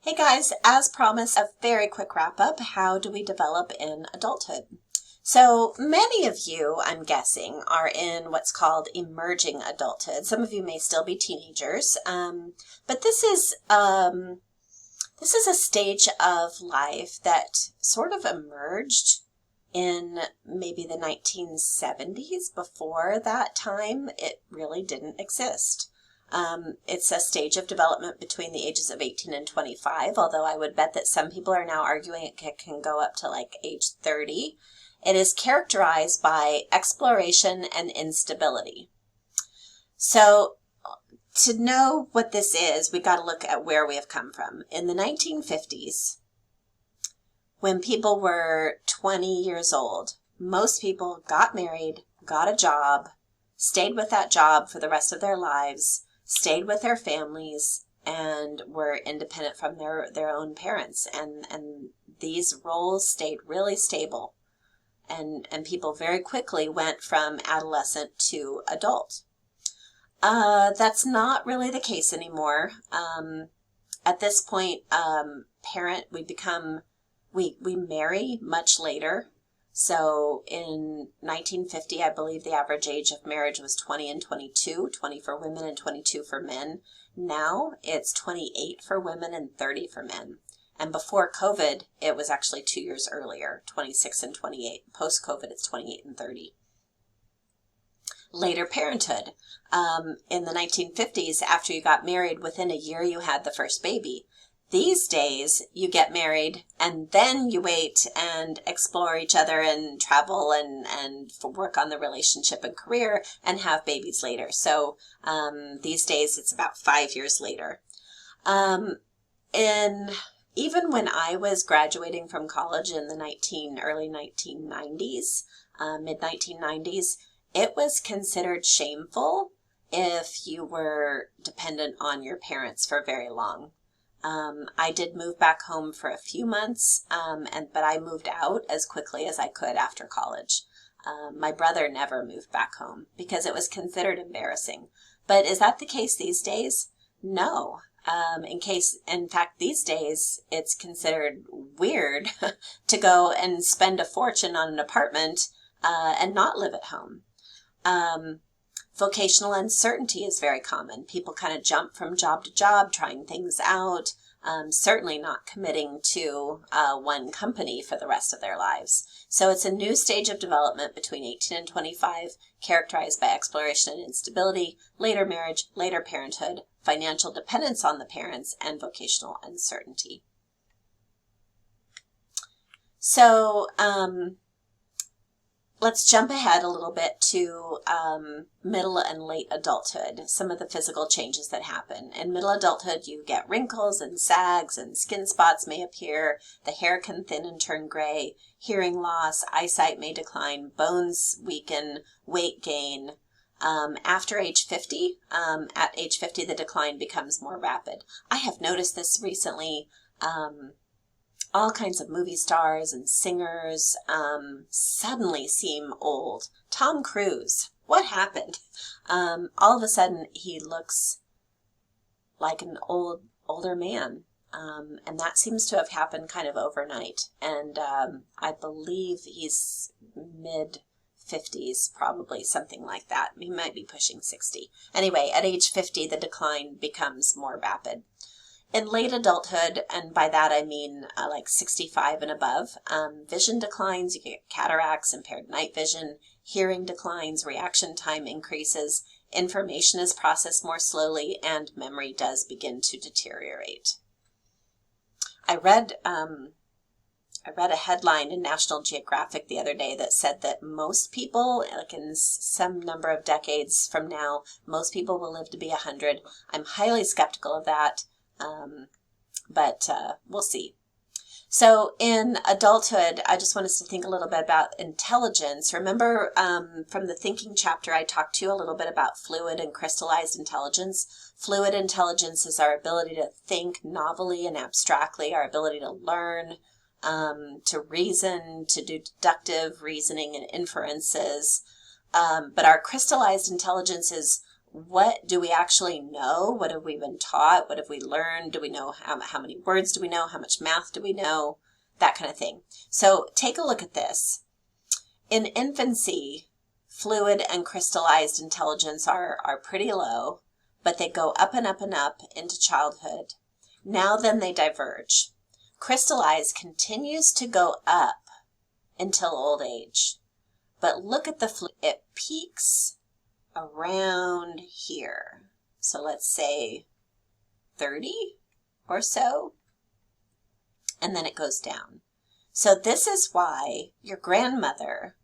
Hey guys, as promised, a very quick wrap up. How do we develop in adulthood? So many of you, I'm guessing, are in what's called emerging adulthood. Some of you may still be teenagers, but this is a stage of life that sort of emerged in maybe the 1970s. Before that time, it really didn't exist. It's a stage of development between the ages of 18 and 25, although I would bet that some people are now arguing it can go up to like age 30. It is characterized by exploration and instability. So to know what this is, we got to look at where we have come from. In the 1950s, when people were 20 years old, most people got married, got a job, stayed with that job for the rest of their lives, stayed with their families, and were independent from their own parents. And these roles stayed really stable. And people very quickly went from adolescent to adult. That's not really the case anymore. At this point, we marry much later. So in 1950, I believe the average age of marriage was 20 and 22, 20 for women and 22 for men. Now it's 28 for women and 30 for men. And before COVID, it was actually 2 years earlier, 26 and 28. Post-COVID, it's 28 and 30. Later parenthood. In the 1950s, after you got married, within a year you had the first baby. These days, you get married and then you wait and explore each other and travel and work on the relationship and career and have babies later. So these days, it's about 5 years later. Even when I was graduating from college in the early 1990s, mid-1990s, it was considered shameful if you were dependent on your parents for very long. I did move back home for a few months, but I moved out as quickly as I could after college. My brother never moved back home because it was considered embarrassing. But is that the case these days? No. In fact, these days, it's considered weird to go and spend a fortune on an apartment and not live at home. Vocational uncertainty is very common. People kind of jump from job to job, trying things out, certainly not committing to one company for the rest of their lives. So it's a new stage of development between 18 and 25, characterized by exploration and instability, later marriage, later parenthood, financial dependence on the parents, and vocational uncertainty. So, let's jump ahead a little bit to middle and late adulthood, some of the physical changes that happen. In middle adulthood, you get wrinkles and sags and skin spots may appear, the hair can thin and turn gray, hearing loss, eyesight may decline, bones weaken, weight gain. After age 50, at age 50, the decline becomes more rapid. I have noticed this recently. All kinds of movie stars and singers suddenly seem old. Tom Cruise, what happened? All of a sudden, he looks like an older man, and that seems to have happened kind of overnight. And I believe he's mid-50s, probably, something like that. He might be pushing 60. Anyway, at age 50, the decline becomes more rapid. In late adulthood, and by that I mean like 65 and above, vision declines, you get cataracts, impaired night vision, hearing declines, reaction time increases, information is processed more slowly, and memory does begin to deteriorate. I read a headline in National Geographic the other day that said that most people, like in some number of decades from now, most people will live to be 100. I'm highly skeptical of that. But we'll see. So in adulthood, I just want us to think a little bit about intelligence. Remember from the thinking chapter, I talked to you a little bit about fluid and crystallized intelligence. Fluid intelligence is our ability to think novelly and abstractly, our ability to learn, to reason, to do deductive reasoning and inferences. But our crystallized intelligence is what do we actually know? What have we been taught? What have we learned? Do we know how many words do we know? How much math do we know? That kind of thing. So take a look at this. In infancy, fluid and crystallized intelligence are pretty low, but they go up and up and up into childhood. Now then they diverge. Crystallized continues to go up until old age. But look at the fluid. It peaks around here. So let's say 30 or so. And then it goes down. So this is why your grandmother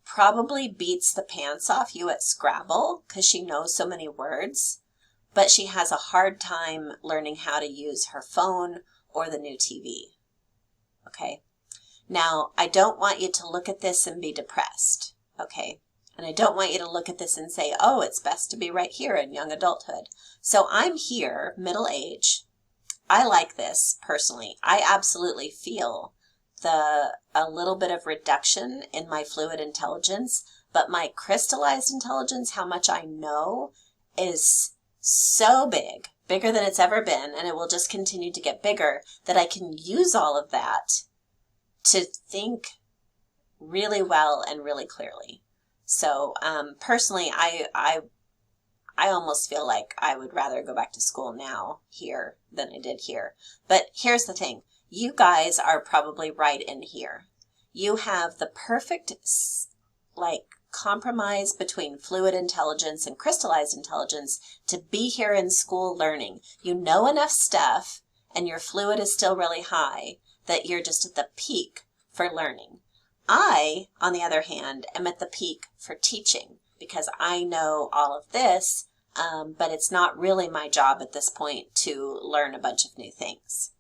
probably beats the pants off you at Scrabble because she knows so many words, but she has a hard time learning how to use her phone or the new TV. Okay? Now, I don't want you to look at this and be depressed. Okay? And I don't want you to look at this and say, oh, it's best to be right here in young adulthood. So I'm here, middle age. I like this personally. I absolutely feel a little bit of reduction in my fluid intelligence, but my crystallized intelligence, how much I know, is so big, bigger than it's ever been, and it will just continue to get bigger, that I can use all of that to think really well and really clearly. So personally, I almost feel like I would rather go back to school now here than I did here. But here's the thing. You guys are probably right in here. You have the perfect compromise between fluid intelligence and crystallized intelligence to be here in school learning. You know enough stuff and your fluid is still really high that you're just at the peak for learning. I, on the other hand, am at the peak for teaching because I know all of this, but it's not really my job at this point to learn a bunch of new things.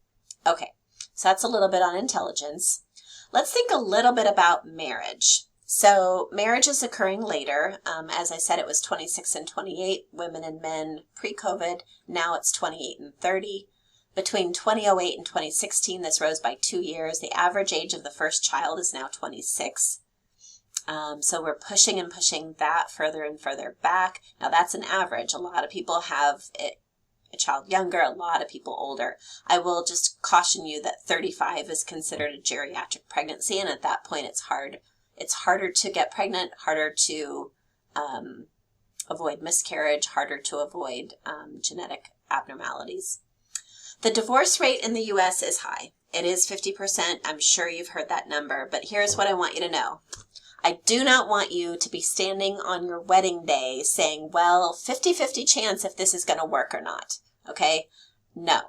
Okay, so that's a little bit on intelligence. Let's think a little bit about marriage. So marriage is occurring later. As I said, it was 26 and 28, women and men pre-COVID. Now it's 28 and 30. Between 2008 and 2016, this rose by 2 years. The average age of the first child is now 26. So we're pushing and pushing that further and further back. Now that's an average. A lot of people have a child younger, a lot of people older. I will just caution you that 35 is considered a geriatric pregnancy, and at that point it's hard. It's harder to get pregnant, harder to avoid miscarriage, harder to avoid genetic abnormalities. The divorce rate in the U.S. is high. It is 50%. I'm sure you've heard that number, but here's what I want you to know. I do not want you to be standing on your wedding day saying, well, 50-50 chance if this is going to work or not. Okay? No.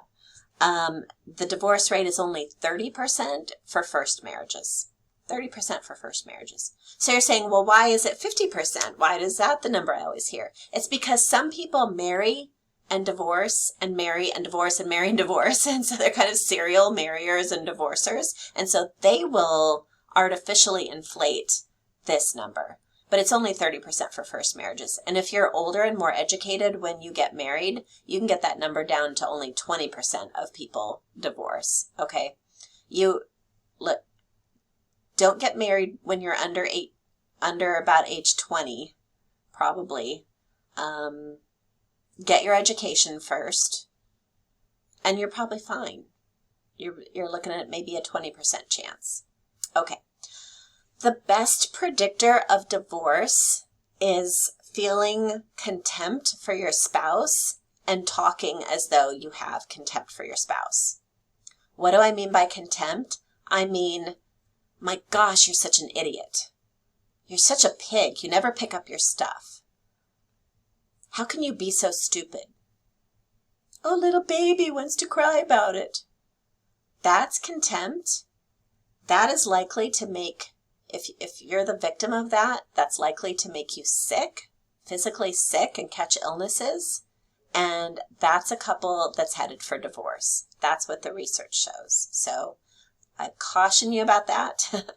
The divorce rate is only 30% for first marriages. 30% for first marriages. So you're saying, well, why is it 50%? Why is that the number I always hear? It's because some people marry and divorce and marry and divorce and marry and divorce. And so they're kind of serial marriers and divorcers. And so they will artificially inflate this number. But it's only 30% for first marriages. And if you're older and more educated when you get married, you can get that number down to only 20% of people divorce. Okay? Don't get married when you're under about age 20, probably. Get your education first, and you're probably fine. You're looking at maybe a 20% chance. Okay. The best predictor of divorce is feeling contempt for your spouse and talking as though you have contempt for your spouse. What do I mean by contempt? I mean, my gosh, you're such an idiot. You're such a pig. You never pick up your stuff. How can you be so stupid? Oh, little baby wants to cry about it. That's contempt. That is likely to make, if you're the victim of that, that's likely to make you sick, physically sick, and catch illnesses. And that's a couple that's headed for divorce. That's what the research shows. So I caution you about that.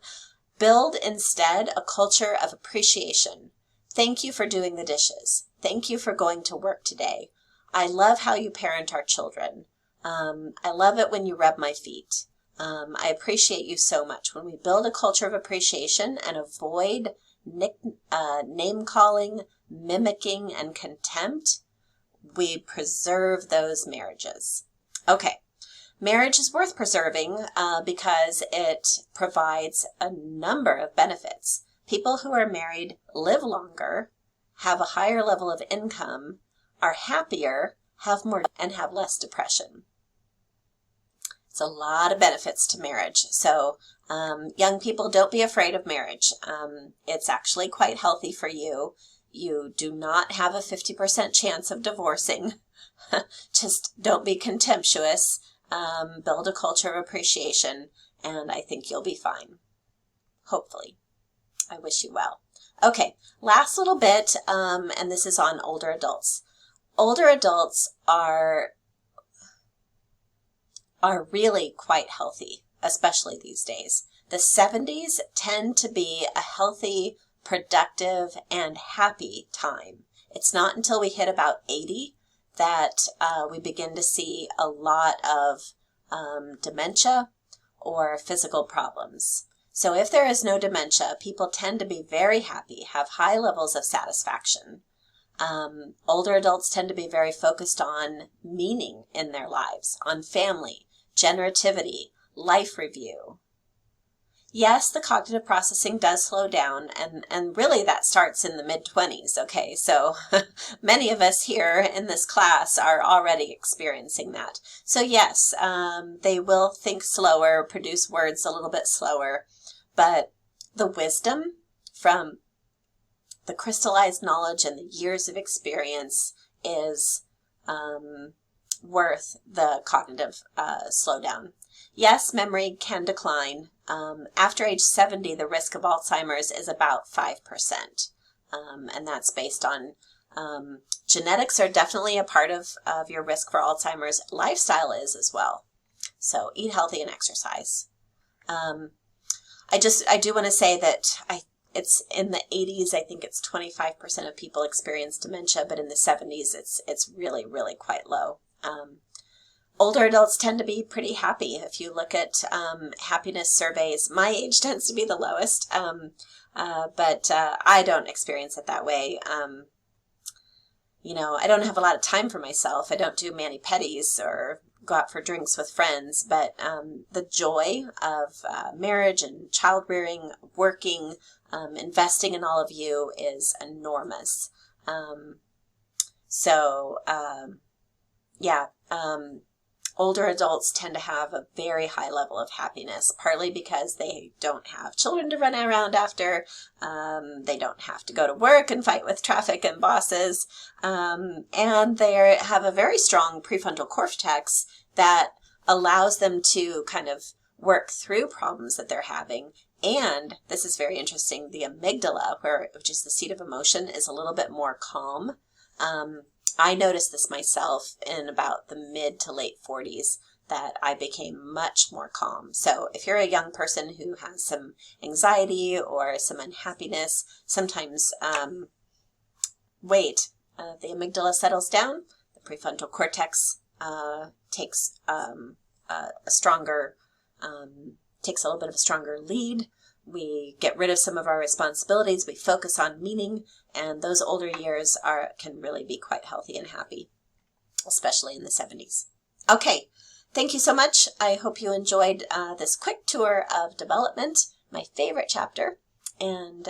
Build instead a culture of appreciation. Thank you for doing the dishes. Thank you for going to work today. I love how you parent our children. I love it when you rub my feet. I appreciate you so much. When we build a culture of appreciation and avoid name-calling, mimicking, and contempt, we preserve those marriages. Okay, marriage is worth preserving because it provides a number of benefits. People who are married live longer, have a higher level of income, are happier, have more, and have less depression. It's a lot of benefits to marriage. So young people, don't be afraid of marriage. It's actually quite healthy for you. You do not have a 50% chance of divorcing. Just don't be contemptuous. Build a culture of appreciation, and I think you'll be fine. Hopefully. I wish you well. Okay, last little bit, and this is on older adults. Older adults are really quite healthy, especially these days. The 70s tend to be a healthy, productive, and happy time. It's not until we hit about 80 that we begin to see a lot of dementia or physical problems. So if there is no dementia, people tend to be very happy, have high levels of satisfaction. Older adults tend to be very focused on meaning in their lives, on family, generativity, life review. Yes, the cognitive processing does slow down, and really that starts in the mid-20s, okay? So many of us here in this class are already experiencing that. So yes, they will think slower, produce words a little bit slower, but the wisdom from the crystallized knowledge and the years of experience is worth the cognitive slowdown. Yes, memory can decline. After age 70, the risk of Alzheimer's is about 5%. And that's based on genetics are definitely a part of your risk for Alzheimer's. Lifestyle is as well. So eat healthy and exercise. I do want to say that it's in the 80s, I think it's 25% of people experience dementia, but in the 70s, it's really, really quite low. Older adults tend to be pretty happy. If you look at happiness surveys, my age tends to be the lowest, but I don't experience it that way. You know, I don't have a lot of time for myself. I don't do mani-pedis or go out for drinks with friends, but the joy of marriage and child rearing, working, investing in all of you is enormous. Older adults tend to have a very high level of happiness, partly because they don't have children to run around after, they don't have to go to work and fight with traffic and bosses, and they have a very strong prefrontal cortex that allows them to kind of work through problems that they're having. And this is very interesting, the amygdala, which is the seat of emotion, is a little bit more calm. I noticed this myself in about the mid to late 40s, that I became much more calm. So if you're a young person who has some anxiety or some unhappiness, sometimes wait, the amygdala settles down, the prefrontal cortex takes a little bit of a stronger lead. We get rid of some of our responsibilities. We focus on meaning, and those older years can really be quite healthy and happy, especially in the 70s. Okay, thank you so much. I hope you enjoyed this quick tour of development, my favorite chapter, and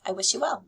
I wish you well.